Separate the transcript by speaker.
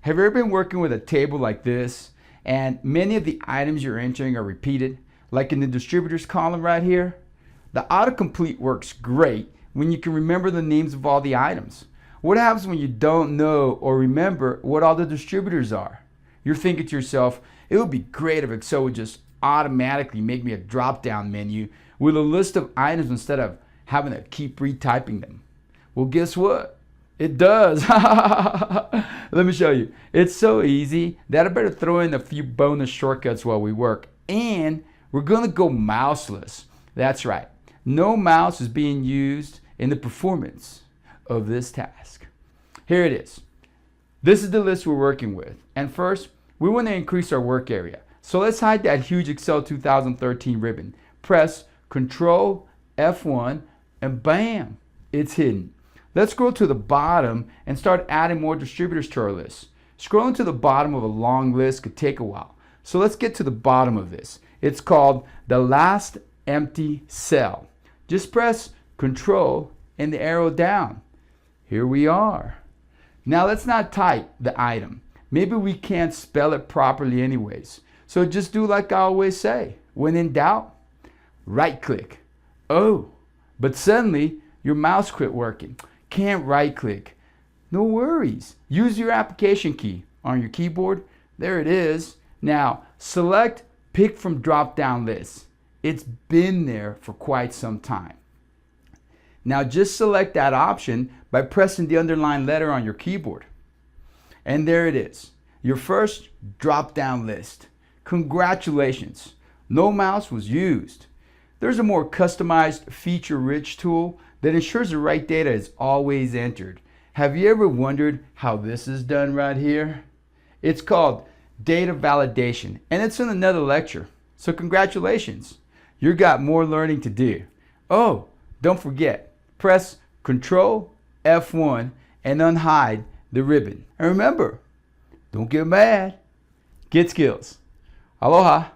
Speaker 1: Have you ever been working with a table like this and many of the items you're entering are repeated, like in the distributors column right here? The autocomplete works great when you can remember the names of all the items. What happens when you don't know or remember what all the distributors are? You're thinking to yourself, it would be great if Excel would just automatically make me a drop-down menu with a list of items instead of having to keep retyping them. Well, guess what? It does. Let me show you. It's so easy that I better throw in a few bonus shortcuts while we work. And we're going to go mouseless. That's right. No mouse is being used in the performance of this task. Here it is. This is the list we're working with. And first, we want to increase our work area. So let's hide that huge Excel 2013 ribbon. Press Control F1 and bam, it's hidden. Let's scroll to the bottom and start adding more distributors to our list. Scrolling to the bottom of a long list could take a while. So let's get to the bottom of this. It's called the last empty cell. Just press Control and the arrow down. Here we are. Now let's not type the item. Maybe we can't spell it properly anyways. So just do like I always say. When in doubt, right click. Oh, but suddenly your mouse quit working. Can't right click. No worries. Use your application key on your keyboard. There it is. Now select Pick from drop down list. It's been there for quite some time. Now just select that option by pressing the underlined letter on your keyboard. And there it is. Your first drop down list. Congratulations. No mouse was used. There's a more customized feature-rich tool that ensures the right data is always entered. Have you ever wondered how this is done right here? It's called data validation, and it's in another lecture. So congratulations. You got more learning to do. Oh, don't forget, press Control F1 and unhide the ribbon. And remember, don't get mad, get skills. Aloha.